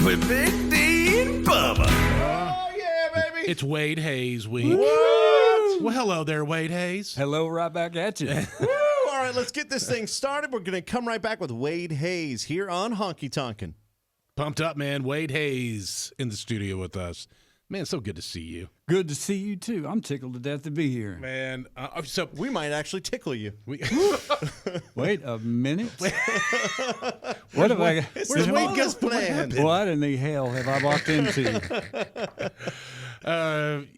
with Big D and Bubba. Oh, yeah, baby. It's Wade Hayes week. What? Well, hello there, Wade Hayes. Hello, right back at you. Woo! All right, let's get this thing started. We're going to come right back with Wade Hayes here on Honky Tonkin. Pumped up, man. Wade Hayes in the studio with us. Man, so good to see you. Good to see you, too. I'm tickled to death to be here. Man, We might actually tickle you. Wait a minute. What have I got? Where's Wade got planned? What in the hell have I walked into?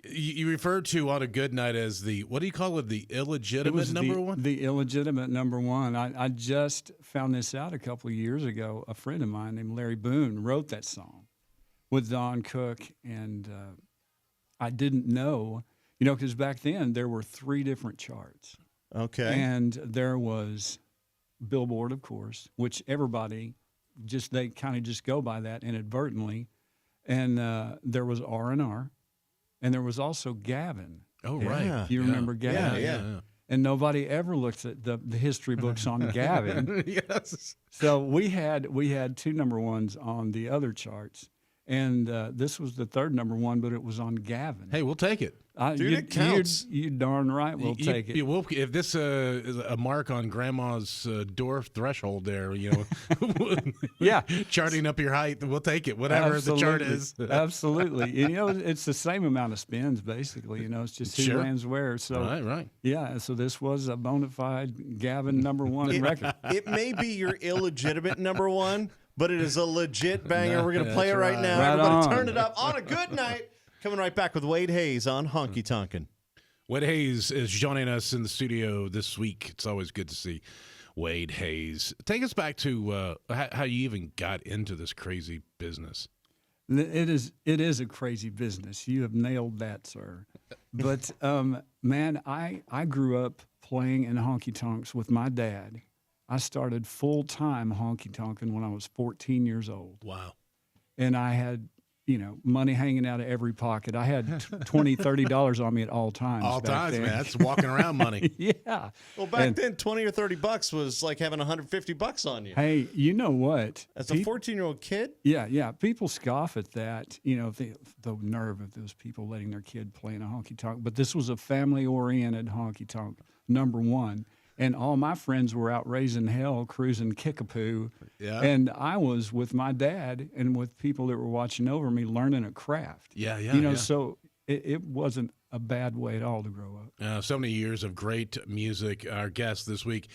You referred to on a good night as the, what do you call it, the illegitimate number one? The illegitimate number one. I just found this out a couple of years ago. A friend of mine named Larry Boone wrote that song with Don Cook, and I didn't know, because back then there were 3 different charts. Okay. And there was Billboard, of course, which everybody they kind of just go by that inadvertently. And there was R&R, and there was also Gavin. Oh, Yeah. right. You remember Gavin? Yeah. And nobody ever looks at the history books on Gavin. Yes. So we had 2 number ones on the other charts. And this was the 3rd number one, but it was on Gavin. Hey, we'll take it. Dude, it counts. You darn right we'll take it. If this is a mark on Grandma's door threshold there, Yeah. charting up your height, we'll take it, whatever the chart is. Absolutely. And, it's the same amount of spins, basically. It's just who Sure. lands where. So, Right. yeah, so this was a bona fide Gavin number one record. It may be your illegitimate number one, but it is a legit banger. We're going to play it That's right right. now. Right Everybody on. turn it up on a good night. Coming right back with Wade Hayes on Honky Tonkin. Wade Hayes is joining us in the studio this week. It's always good to see Wade Hayes. Take us back to how you even got into this crazy business. It is a crazy business. You have nailed that, sir. But, man, I grew up playing in honky tonks with my dad. I started full-time honky tonkin' when I was 14 years old. Wow. And I had, money hanging out of every pocket. I had $20, $30 on me at all times. All back times, then. man. That's walking around money. Yeah. Well, back then, 20 or 30 bucks was like having $150 on you. Hey, you know what? As a 14-year-old kid? Yeah. People scoff at that. The nerve of those people letting their kid play in a honky tonk. But this was a family-oriented honky tonk, number one. And all my friends were out raising hell, cruising Kickapoo. Yeah. And I was with my dad and with people that were watching over me learning a craft. Yeah. So it wasn't a bad way at all to grow up. So many years of great music. Our guest this week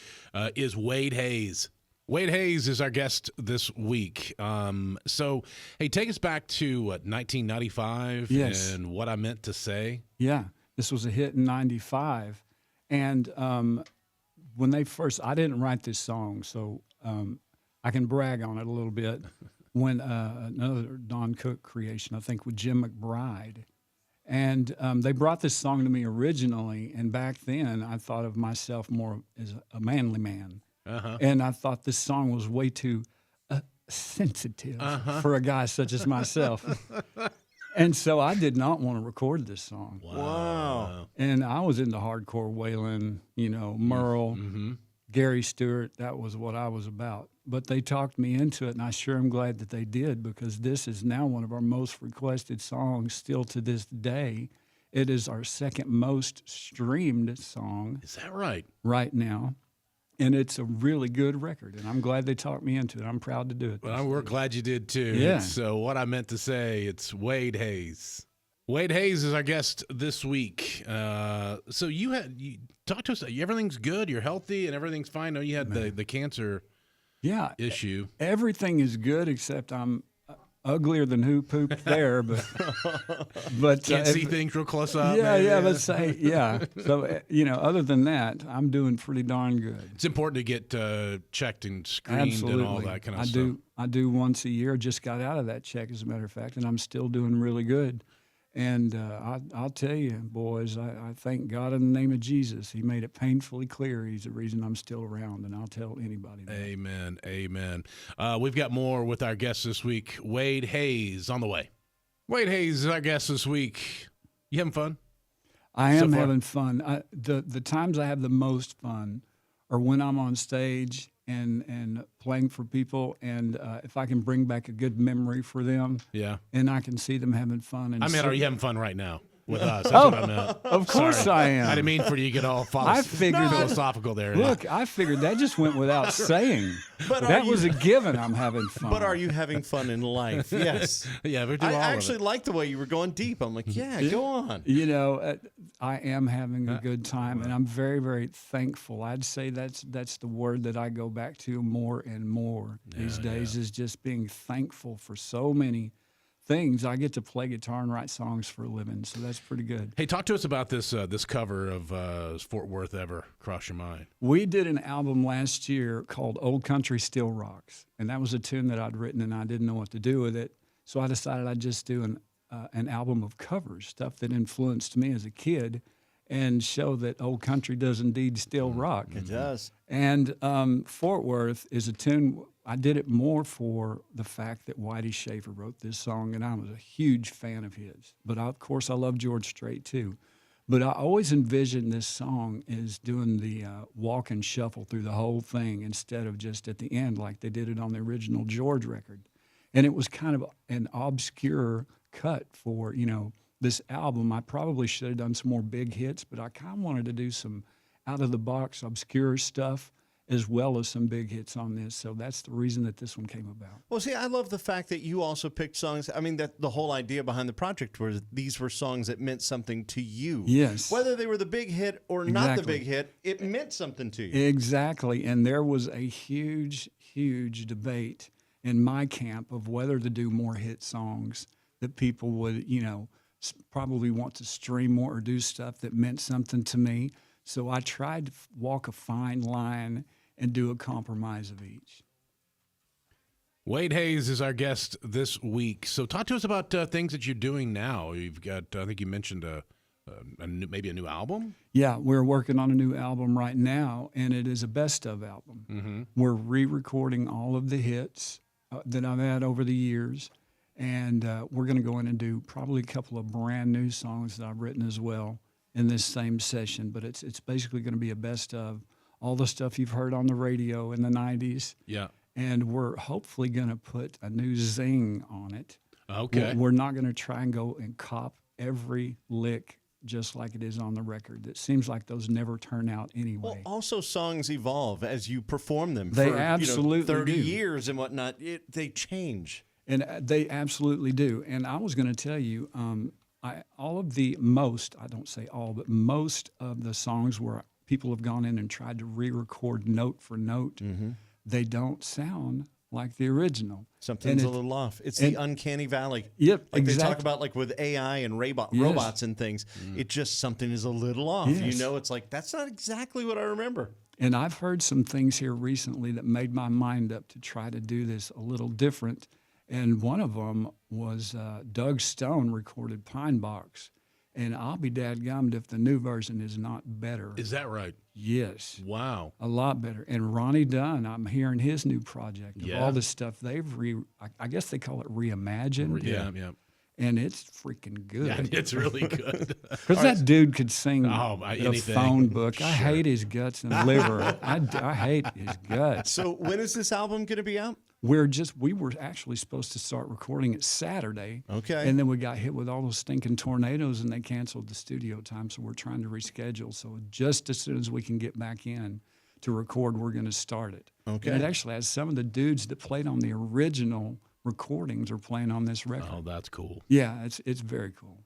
is Wade Hayes. Wade Hayes is our guest this week. So, hey, take us back to 1995 Yes. and What I Meant to Say. Yeah, this was a hit in 95. And when they first, I didn't write this song, so I can brag on it a little bit. When another Don Cook creation, I think with Jim McBride. And they brought this song to me originally, and back then I thought of myself more as a manly man. Uh-huh. And I thought this song was way too sensitive for a guy such as myself. And so I did not want to record this song. Wow. And I was into hardcore Waylon, Merle, Gary Stewart. That was what I was about. But they talked me into it, and I sure am glad that they did, because this is now one of our most requested songs still to this day. It is our second most streamed song Is that right? right now. And it's a really good record, and I'm glad they talked me into it. I'm proud to do it. Well, we're glad you did too. Yeah. So What I Meant to Say, it's Wade Hayes. Wade Hayes is our guest this week. So you talk to us. Everything's good. You're healthy and everything's fine. I know you had the cancer issue. Everything is good except I'm uglier than who pooped there, but Can't see things real close up. Yeah. Let's say So other than that, I'm doing pretty darn good. It's important to get checked and screened Absolutely. and all that kind of stuff. I do once a year. Just got out of that check, as a matter of fact, and I'm still doing really good. And I'll tell you, boys, I thank God in the name of Jesus. He made it painfully clear He's the reason I'm still around, and I'll tell anybody that. Amen. We've got more with our guest this week, Wade Hayes, on the way. Wade Hayes is our guest this week. You having fun? I am far? having fun. The times I have the most fun are when I'm on stage and playing for people, and if I can bring back a good memory for them, Yeah. and I can see them having fun. And I mean, so- are you having fun right now with us? That's what I meant. Of course Sorry. I am. I didn't mean for you to get all I figured- philosophical there. Look, I figured that just went without saying. But that are was you- a given. I'm having fun. But are you having fun in life? Yes. yeah, we do I all actually of it. like the way you were going deep. I'm like, yeah, go on. You know, I am having a good time, and I'm very, very thankful. I'd say that's the word that I go back to more and more these days is just being thankful for so many things. I get to play guitar and write songs for a living, so that's pretty good. Hey, talk to us about this this cover of "Is Fort Worth Ever Cross Your Mind?" We did an album last year called Old Country Still Rocks, and that was a tune that I'd written, and I didn't know what to do with it. So I decided I'd just do an album of covers, stuff that influenced me as a kid, and show that old country does indeed still rock. It does. And Fort Worth is a tune. I did it more for the fact that Whitey Schaefer wrote this song, and I was a huge fan of his. But of course, I love George Strait too. But I always envisioned this song as doing the walk and shuffle through the whole thing instead of just at the end like they did it on the original George record. And it was kind of an obscure cut for, this album. I probably should have done some more big hits, but I kind of wanted to do some out-of-the-box obscure stuff as well as some big hits on this. So that's the reason that this one came about. Well, see, I love the fact that you also picked songs. I mean, that the whole idea behind the project was these were songs that meant something to you. Yes. Whether they were the big hit or not the Exactly. big hit, it meant something to you. Exactly. And there was a huge, huge debate in my camp of whether to do more hit songs that people would, probably want to stream more or do stuff that meant something to me. So I tried to walk a fine line and do a compromise of each. Wade Hayes is our guest this week. So talk to us about things that you're doing now. You've got, I think you mentioned maybe a new album? Yeah, we're working on a new album right now, and it is a best of album. Mm-hmm. We're re-recording all of the hits that I've had over the years, and we're going to go in and do probably a couple of brand new songs that I've written as well in this same session. But it's basically going to be a best of all the stuff you've heard on the radio in the 90s. Yeah. And we're hopefully going to put a new zing on it. Okay. We're not going to try and go and cop every lick just like it is on the record. It seems like those never turn out anyway. Well, also songs evolve as you perform them. They for, absolutely 30 do. years and whatnot. They change. And they absolutely do. And I was going to tell you, I don't say all, but most of the songs where people have gone in and tried to re-record note for note, they don't sound like the original. Something's And a little off. It's the uncanny valley. Yep, Like they talk exactly. about like with AI and Yes. robots and things. It just something is a little off. Yes. You know, it's like, that's not exactly what I remember. And I've heard some things here recently that made my mind up to try to do this a little different. And one of them was Doug Stone recorded Pine Box. And I'll be dadgummed if the new version is not better. Is that right? Yes. Wow. A lot better. And Ronnie Dunn, I'm hearing his new project of Yeah. all the stuff they've I guess they call it reimagined. Yeah, yeah. And it's freaking good. Yeah, it's really good. Because that dude could sing Oh, a anything. phone book. I Sure. hate his guts and liver. I hate his guts. So when is this album going to be out? We were actually supposed to start recording it Saturday. Okay. And then we got hit with all those stinking tornadoes and they canceled the studio time. So we're trying to reschedule. So just as soon as we can get back in to record, we're going to start it. Okay. And it actually has some of the dudes that played on the original recordings are playing on this record. Oh, that's cool. Yeah, it's very cool.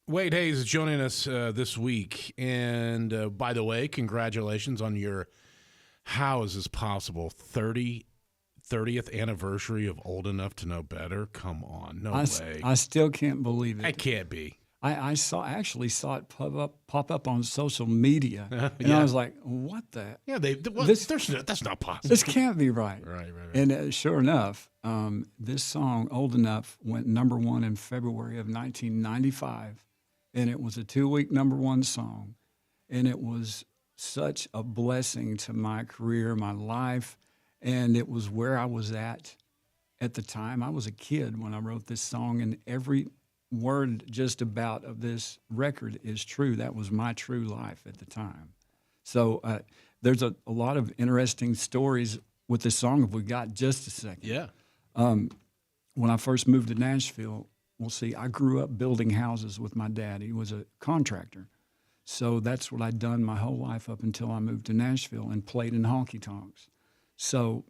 Wade Hayes is joining us this week. And by the way, congratulations on your, how is this possible, 30th anniversary of Old Enough to Know Better? Come on, no way. I still can't believe it. That can't be. I actually saw it pop up on social media, and Yeah. I was like, "What the? Yeah, that's not possible. This can't be right." Right. And sure enough, this song, Old Enough, went #1 in February of 1995, and it was a 2-week #1 song, and it was such a blessing to my career, my life, and it was where I was at the time. I was a kid when I wrote this song, and every word just about of this record is true. That was my true life at the time. So there's a lot of interesting stories with this song if we got just a second. Yeah. When I first moved to Nashville, well, see, I grew up building houses with my dad. He was a contractor. So that's what I'd done my whole life up until I moved to Nashville and played in honky tonks. So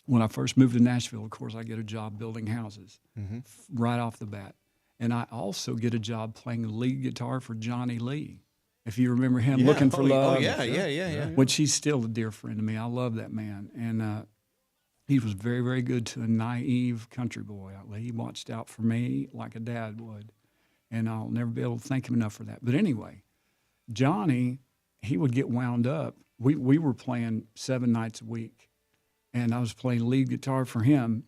when I first moved to Nashville, of course, I get a job building houses right off the bat. And I also get a job playing lead guitar for Johnny Lee. If you remember him, Looking for Love. Yeah. Which he's still a dear friend to me. I love that man. And he was very, very good to a naive country boy. He watched out for me like a dad would. And I'll never be able to thank him enough for that. But anyway, Johnny, he would get wound up. We were playing 7 nights a week. And I was playing lead guitar for him.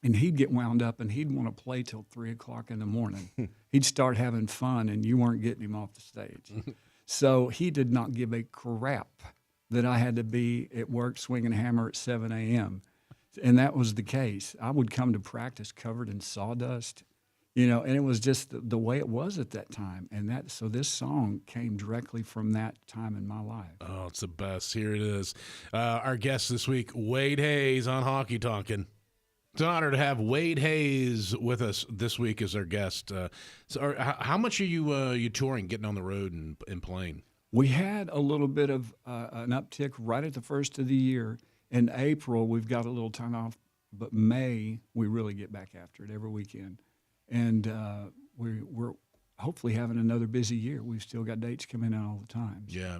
And he'd get wound up, and he'd want to play till 3 o'clock in the morning. He'd start having fun, and you weren't getting him off the stage. So he did not give a crap that I had to be at work swinging a hammer at 7 a.m. And that was the case. I would come to practice covered in sawdust, and it was just the way it was at that time. And so this song came directly from that time in my life. Oh, it's the best. Here it is. Our guest this week, Wade Hayes on Honky Tonkin. It's an honor to have Wade Hayes with us this week as our guest. How much are you touring, getting on the road and playing? We had a little bit of an uptick right at the first of the year. In April, we've got a little time off, but May, we really get back after it every weekend. And we're hopefully having another busy year. We've still got dates coming out all the time. Yeah.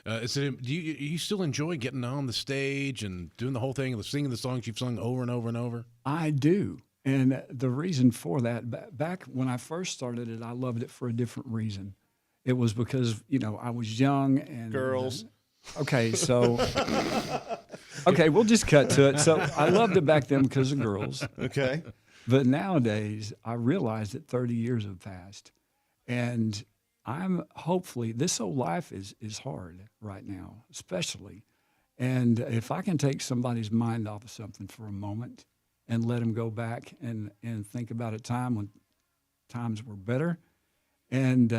Do you still enjoy getting on the stage and doing the whole thing, singing the songs you've sung over and over and over? I do. And the reason for that, back when I first started it, I loved it for a different reason. It was because, I was young and... Girls. Okay, so... Okay, we'll just cut to it. So I loved it back then because of girls. Okay. But nowadays, I realize that 30 years have passed. And I'm hopefully, this whole life is hard right now, especially. And if I can take somebody's mind off of something for a moment and let them go back and think about a time when times were better and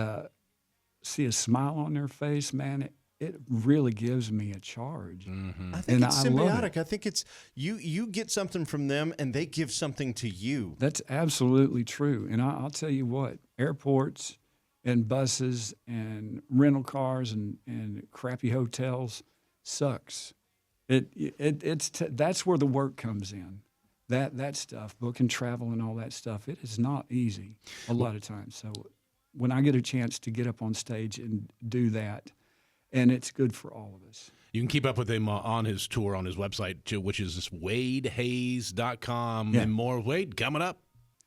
see a smile on their face, man, it really gives me a charge. I think it's I love symbiotic. I think it's you get something from them and they give something to you. That's absolutely true. And I'll tell you what, airports and buses and rental cars and crappy hotels sucks. That's where the work comes in. That stuff, booking travel and all that stuff, it is not easy a lot of times. So when I get a chance to get up on stage and do that, and it's good for all of us. You can keep up with him on his tour on his website, which is wadehayes.com. Yeah. And more Wade coming up.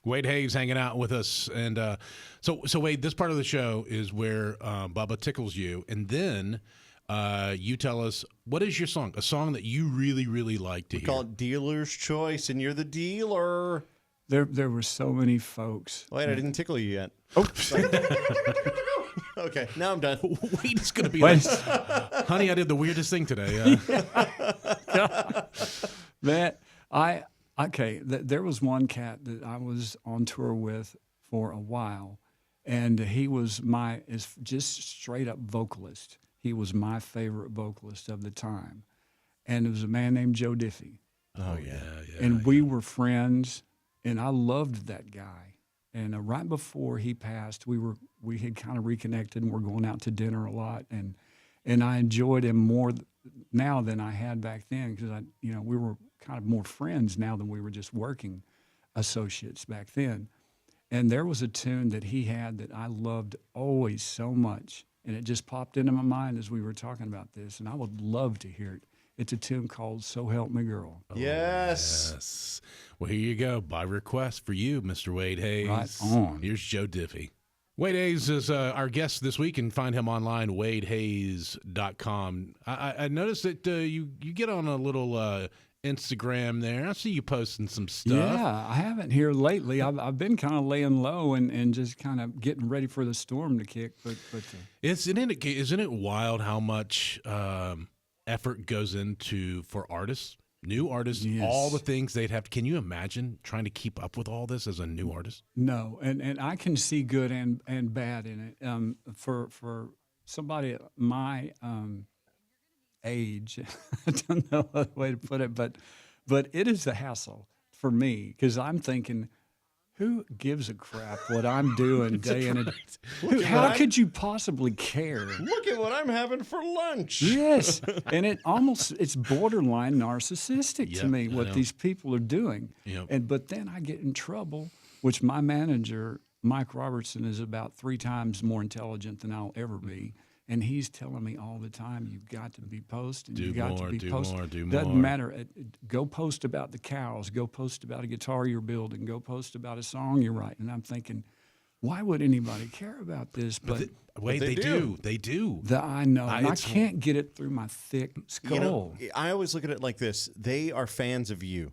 Wade Hayes hanging out with us. And so Wade, this part of the show is where Bubba tickles you. And then you tell us, what is your song? A song that you really, really like to hear. Call it Dealer's Choice, and you're the dealer. There were so many folks. Wait, I didn't tickle you yet. Oh, Okay, now I'm done. Wade is going to be like, honey, I did the weirdest thing today. Man, there was one cat that I was on tour with for a while, and he was just straight up vocalist. He was my favorite vocalist of the time, and it was a man named Joe Diffie. Oh yeah. And we were friends, and I loved that guy. And right before he passed, we had kind of reconnected, and we're going out to dinner a lot, and I enjoyed him more now than I had back then because we were kind of more friends now than we were just working associates back then. And there was a tune that he had that I loved always so much, and it just popped into my mind as we were talking about this, and I would love to hear it. It's a tune called "So Help Me Girl." Yes. Well, here you go. By request for you, Mr. Wade Hayes. Right on. Here's Joe Diffie. Wade Hayes is our guest this week, and find him online, wadehayes.com. I noticed that you get on a little Instagram there. I see you posting some stuff. Yeah, I haven't here lately. I've been kind of laying low and just kind of getting ready for the storm to kick. But isn't it wild how much effort goes into for artists, new artists, Yes. all the things they'd have to. Can you imagine trying to keep up with all this as a new artist? No, and I can see good and bad in it. For somebody at my age. I don't know what way to put it, but it is a hassle for me because I'm thinking, who gives a crap what I'm doing day in and day? How could you possibly care? Look at what I'm having for lunch. Yes, and it's borderline narcissistic to me what these people are doing. Yep. But then I get in trouble, which my manager Mike Robertson is about 3 times more intelligent than I'll ever be. And he's telling me all the time, you've got to be posting. Do You've got more, to be do posting. more, do more. Doesn't matter. Go post about the cows. Go post about a guitar you're building. Go post about a song you're writing. And I'm thinking, why would anybody care about this? But they do. They do. I know. And I can't get it through my thick skull. You know, I always look at it like this. They are fans of you.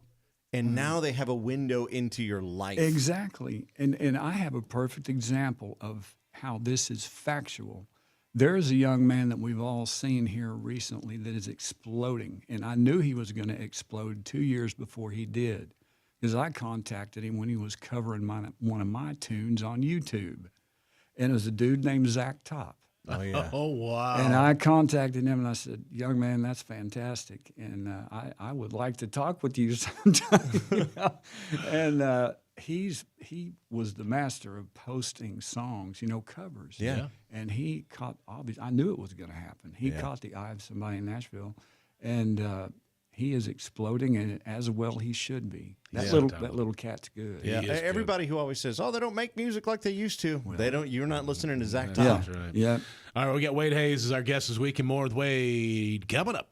And now they have a window into your life. Exactly. And I have a perfect example of how this is factual. There is a young man that we've all seen here recently that is exploding, and I knew he was going to explode 2 years before he did, because I contacted him when he was covering one of my tunes on YouTube, and it was a dude named Zach Top. Oh, yeah. Oh, wow. And I contacted him, and I said, young man, that's fantastic, and I would like to talk with you sometime. You know? And he was the master of posting songs, covers. Yeah. And he caught, I knew it was going to happen. He caught the eye of somebody in Nashville, and he is exploding, and as well he should be. That little cat's good. Yeah. Everybody who always says, "Oh, they don't make music like they used to," they don't. You're not listening to Zach Top. Yeah. That's right. Yeah. All right, we got Wade Hayes as our guest this week, and more with Wade coming up.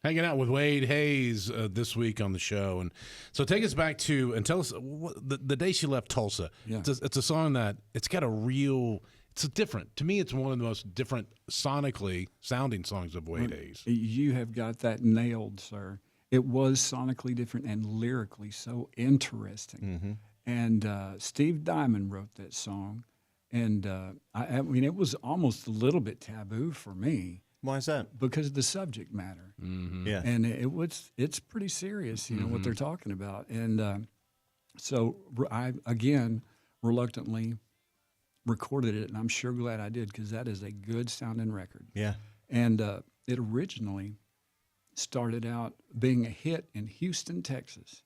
Hanging out with Wade Hayes this week on the show. And so take us back to, and tell us the day she left Tulsa. Yeah. It's a song that it's got a real, it's different. To me, it's one of the most different sonically sounding songs of Wade Hayes. You have got that nailed, sir. It was sonically different and lyrically so interesting. Mm-hmm. And Steve Diamond wrote that song. And I mean, it was almost a little bit taboo for me. Why is that? Because of the subject matter. Mm-hmm. Yeah. And it's pretty serious, what they're talking about. And so I, again, reluctantly recorded it, and I'm sure glad I did, because that is a good sounding record. Yeah. And it originally started out being a hit in Houston, Texas.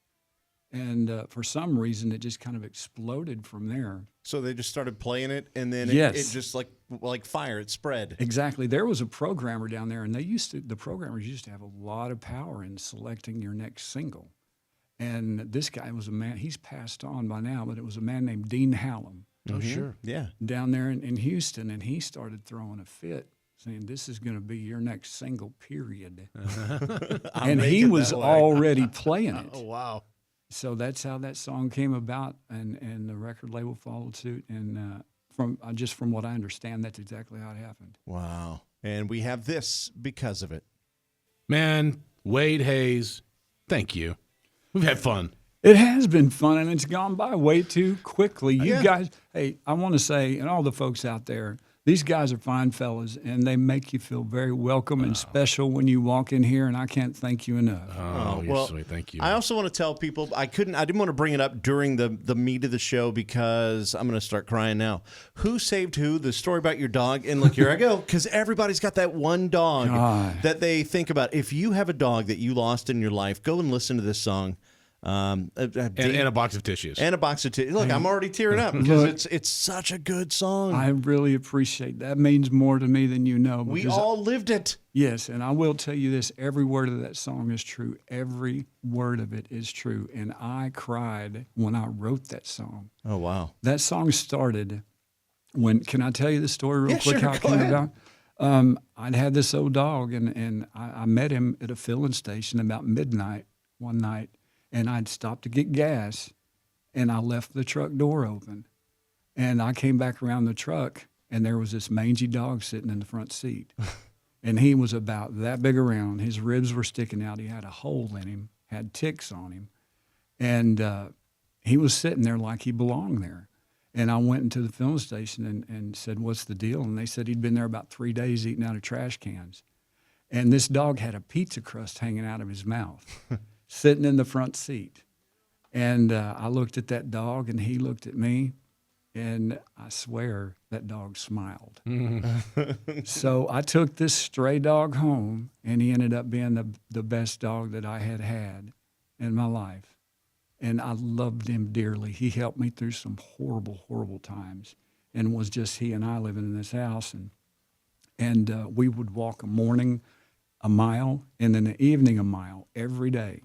And for some reason, it just kind of exploded from there. So they just started playing it, and then Yes. it just like fire, it spread. Exactly. There was a programmer down there, and the programmers used to have a lot of power in selecting your next single. And this guy was a man, he's passed on by now, but it was a man named Dean Hallam. Oh, sure. Yeah. Down there in Houston, and he started throwing a fit, saying, this is going to be your next single, period. And he was already playing it. Oh, wow. So that's how that song came about, and the record label followed suit. And from what I understand, that's exactly how it happened. Wow. And we have this because of it. Man, Wade Hayes, thank you. We've had fun. It has been fun, and it's gone by way too quickly. You Yeah. guys, hey, I want to say, and all the folks out there, these guys are fine fellas, and they make you feel very welcome and special when you walk in here, and I can't thank you enough. Oh, you're sweet. Thank you. I also want to tell people I didn't want to bring it up during the meat of the show because I'm going to start crying now. Who saved who? The story about your dog. And look, here I go. Because everybody's got that one dog God. that they think about. If you have a dog that you lost in your life, go and listen to this song. And a box of tissues. And a box of tissues. Look, I'm already tearing up because it's such a good song. I really appreciate that. That means more to me than you know. We because all lived it. Yes, and I will tell you this, every word of that song is true. Every word of it is true. And I cried when I wrote that song. Oh, wow. That song started when, can I tell you the story real Yeah, quick, sure, how it go came ahead. about? I'd had this old dog, and I met him at a filling station about midnight one night, and I'd stopped to get gas, and I left the truck door open. And I came back around the truck, and there was this mangy dog sitting in the front seat. And he was about that big around. His ribs were sticking out. He had a hole in him, had ticks on him. And he was sitting there like he belonged there. And I went into the filling station and said, what's the deal? And they said he'd been there about 3 days eating out of trash cans. And this dog had a pizza crust hanging out of his mouth, sitting in the front seat. And I looked at that dog, and he looked at me, And I swear that dog smiled. So I took this stray dog home, and he ended up being the best dog that I had had in my life. And I loved him dearly. He helped me through some horrible, horrible times. And it was just he and I living in this house. And we would walk a morning a mile and then the evening a mile every day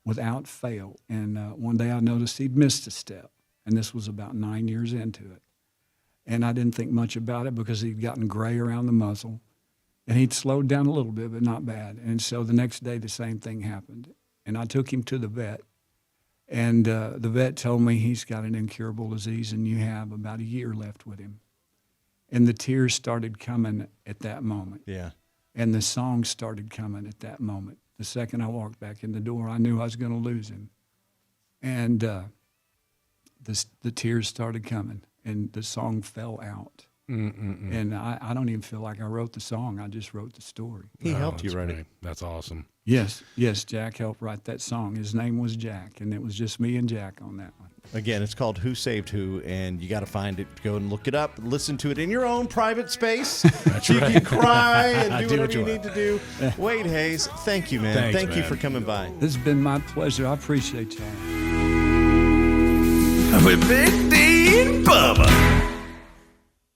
without fail. And one day I noticed he'd missed a step. And this was about 9 years into it. And I didn't think much about it because he'd gotten gray around the muzzle. And he'd slowed down a little bit, but not bad. And so the next day, the same thing happened. And I took him to the vet. And the vet told me he's got an incurable disease and you have about a year left with him. And the tears started coming at that moment. Yeah. And the songs started coming at that moment. The second I walked back in the door, I knew I was going to lose him. And the tears started coming, and the song fell out. And I don't even feel like I wrote the song. I just wrote the story. He helped you that's write great. it. That's awesome. Yes, Jack helped write that song. His name was Jack, and it was just me and Jack on that one. Again, it's called Who Saved Who, and you got to find it. Go and look it up. Listen to it in your own private space. That's You right. can cry and do Do whatever what you you need to do. Wade Hayes, thank you, man. Thanks, Thank you man. for coming by. This has been my pleasure. I appreciate y'all. With Big D and Bubba.